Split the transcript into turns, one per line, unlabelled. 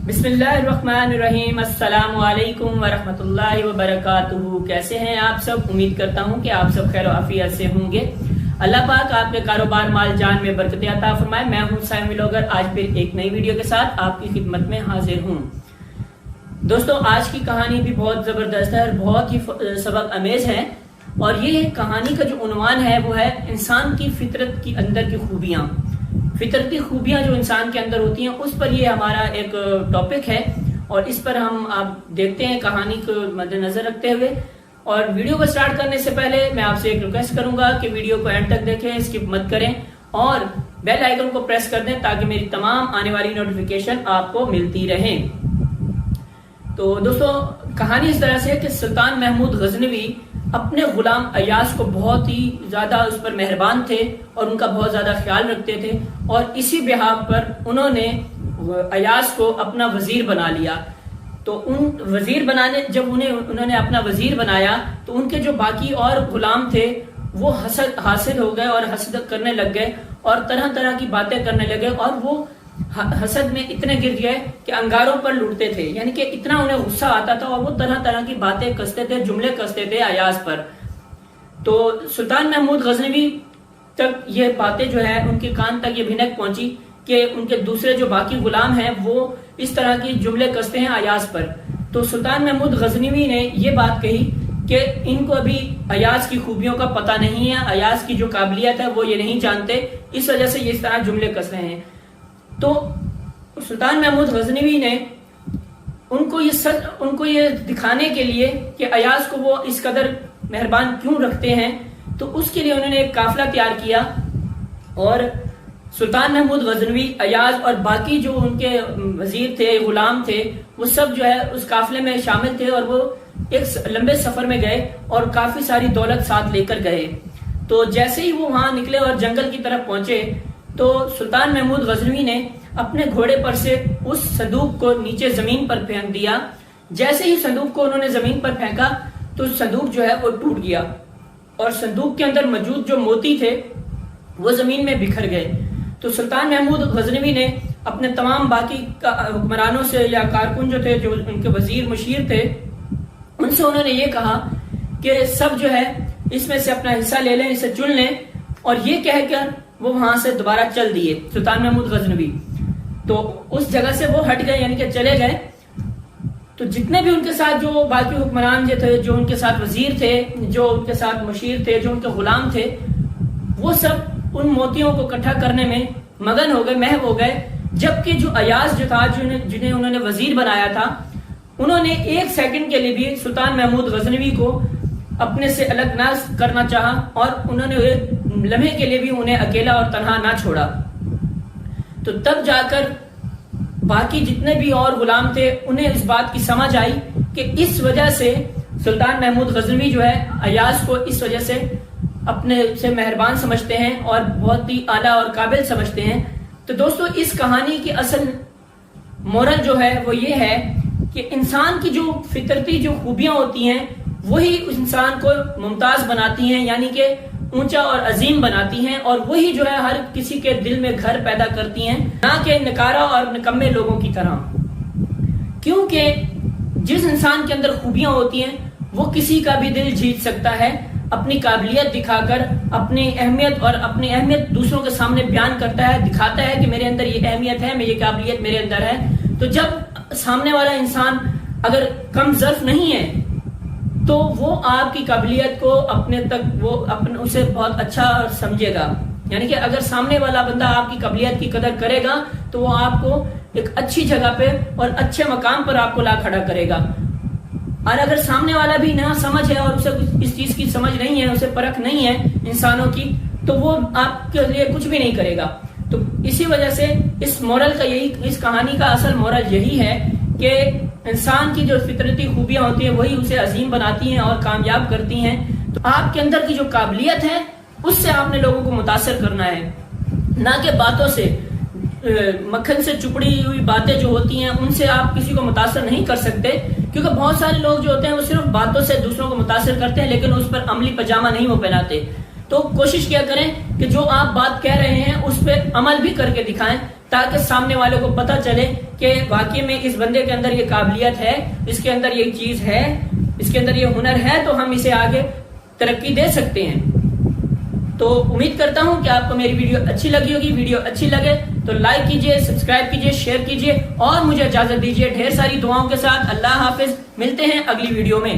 बिस्मिल्लाहिर्रहमानिर्रहीम। अस्सलाम वालेकुम वरहमतुल्लाहि वबरकातुहू। कैसे हैं आप सब? उम्मीद करता हूं कि आप सब खैर आफियत से होंगे। अल्लाह पाक आपके कारोबार माल जान में बरकत अता फरमाए। मैं हूं साइम व्लॉगर, आज फिर एक नई वीडियो के साथ आपकी खिदमत में हाजिर हूं। दोस्तों, आज की कहानी भी बहुत जबरदस्त है और बहुत ही सबक अमेज है। और ये कहानी का जो उन्वान है वो है इंसान की फितरत की अंदर की खूबियां। फितरती खूबियां जो इंसान के अंदर होती हैं, उस पर ये हमारा एक टॉपिक है और इस पर हम आप देखते हैं कहानी को मद्देनजर रखते हुए। और वीडियो को स्टार्ट करने से पहले मैं आपसे एक रिक्वेस्ट करूंगा कि वीडियो को एंड तक देखें, स्किप मत करें और बेल आइकन को प्रेस कर दें ताकि मेरी तमाम आने वाली नोटिफिकेशन आपको मिलती रहे। तो दोस्तों, कहानी इस तरह से है कि सुल्तान महमूद गजनवी अपने गुलाम अयाज को बहुत ही ज्यादा उस पर मेहरबान थे और उनका बहुत ज्यादा ख्याल रखते थे। और इसी बिहाफ पर उन्होंने अयाज को अपना वजीर बना लिया। तो उन वजीर बनाने जब उन्होंने अपना वजीर बनाया तो उनके जो बाकी और गुलाम थे वो हासिल हो गए और हसद करने लग गए और तरह तरह की बातें करने लगे। और वो हसद में इतने गिर गए कि अंगारों पर लूटते थे, यानी कि इतना उन्हें गुस्सा आता था और वो तरह तरह की बातें कसते थे, जुमले कसते थे अयाज पर। तो सुल्तान महमूद गजनवी तक ये बातें जो है उनके कान तक ये भिनक पहुंची कि उनके दूसरे जो बाकी गुलाम हैं वो इस तरह की जुमले कसते हैं अयाज पर। तो सुल्तान महमूद गजनवी ने ये बात कही कि इनको अभी अयाज की खूबियों का पता नहीं है, अयाज की जो काबिलियत है वो ये नहीं जानते, इस वजह से ये इस तरह जुमले कस रहे हैं। तो सुल्तान महमूद गजनवी ने उनको ये दिखाने के लिए कि अयाज को वो इस कदर मेहरबान क्यों रखते हैं, तो उसके लिए उन्होंने एक काफिला तैयार किया। और सुल्तान महमूद गजनवी, अयाज और बाकी जो उनके वजीर थे, गुलाम थे, वो सब जो है उस काफिले में शामिल थे और वो एक लंबे सफर में गए और काफी सारी दौलत साथ लेकर गए। तो जैसे ही वो वहां निकले और जंगल की तरफ पहुंचे तो सुल्तान महमूद गजनवी ने अपने घोड़े पर से उस संदूक को नीचे जमीन पर फेंक दिया। जैसे ही संदूक को उन्होंने जमीन पर फेंका तो संदूक जो है वो टूट गया और संदूक के अंदर मौजूद जो मोती थे वो जमीन में बिखर गए। तो सुल्तान महमूद गजनवी ने अपने तमाम बाकी हुक्मरानों से या कारकुन जो थे, जो उनके वजीर मुशीर थे, उनसे उन्होंने ये कहा कि सब जो है इसमें से अपना हिस्सा ले लें, इसे चुन लें। और ये कहकर वो वहां से दोबारा चल दिए सुल्तान महमूद गजनवी। तो उस जगह से वो हट गए, यानी कि चले गए। तो जितने भी उनके साथ जो बाकी हुक्मरान जो थे, जो उनके साथ वजीर थे, जो उनके साथ मुशीर थे, जो उनके गुलाम थे, वो सब उन मोतियों को इकट्ठा करने में मगन हो गए, महव हो गए। जबकि जो अयाज जो था, जिन्हें उन्होंने वजीर बनाया था, उन्होंने एक सेकंड के लिए भी सुल्तान महमूद गजनवी को अपने से अलग ना करना चाहा और उन्होंने एक लम्हे के लिए भी उन्हें अकेला और तन्हा ना छोड़ा। तो तब जाकर बाकी जितने भी और गुलाम थे उन्हें इस बात की समझ आई कि इस वजह से सुल्तान महमूद गजनवी जो है अयाज को इस वजह से अपने से मेहरबान समझते हैं और बहुत ही आला और काबिल समझते हैं। तो दोस्तों, इस कहानी की असल मोरल जो है वो ये है कि इंसान की जो फितरती जो खूबियां होती हैं वही उस इंसान को मुमताज बनाती हैं, यानी कि ऊंचा और अजीम बनाती हैं। और वही जो है हर किसी के दिल में घर पैदा करती हैं, ना कि नकारा और निकम्मे लोगों की तरह। क्योंकि जिस इंसान के अंदर खूबियां होती हैं वो किसी का भी दिल जीत सकता है, अपनी काबिलियत दिखाकर अपनी अहमियत दूसरों के सामने बयान करता है, दिखाता है कि मेरे अंदर ये अहमियत है, ये काबिलियत मेरे अंदर है। तो जब सामने वाला इंसान अगर कम ज़र्फ नहीं है तो वो आपकी काबिलियत को उसे बहुत अच्छा समझेगा। यानी कि अगर सामने वाला बंदा आपकी काबिलियत की कदर करेगा तो वो आपको एक अच्छी जगह पे और अच्छे मकाम पर आपको ला खड़ा करेगा। और अगर सामने वाला भी ना समझ है और उसे इस चीज की समझ नहीं है, उसे परख नहीं है इंसानों की, तो वो आपके लिए कुछ भी नहीं करेगा। तो इसी वजह से इस कहानी का असल मोरल यही है कि इंसान की जो फितरती खूबियां होती हैं वही उसे अजीम बनाती हैं और कामयाब करती हैं। तो आपके अंदर की जो काबिलियत है उससे आपने लोगों को मुतासर करना है, ना कि बातों से। मक्खन से चुपड़ी हुई बातें जो होती हैं उनसे आप किसी को मुतासर नहीं कर सकते, क्योंकि बहुत सारे लोग जो होते हैं वो सिर्फ बातों से दूसरों को मुतासर करते हैं लेकिन उस पर अमली पजामा नहीं वो पहनाते। تو کوشش کیا کریں کہ جو آپ بات کہہ رہے ہیں اس پہ عمل بھی کر کے دکھائیں، تاکہ سامنے والوں کو پتہ چلے کہ واقعی میں اس بندے کے اندر یہ قابلیت ہے، اس کے اندر یہ چیز ہے، اس کے اندر یہ ہنر ہے، تو ہم اسے آگے ترقی دے سکتے ہیں۔ تو امید کرتا ہوں کہ آپ کو میری ویڈیو اچھی لگی ہوگی۔ ویڈیو اچھی لگے تو لائک کیجئے، سبسکرائب کیجئے، شیئر کیجئے اور مجھے اجازت دیجئے ڈھیر ساری دعاؤں کے ساتھ۔ اللہ حافظ، ملتے ہیں اگلی ویڈیو میں۔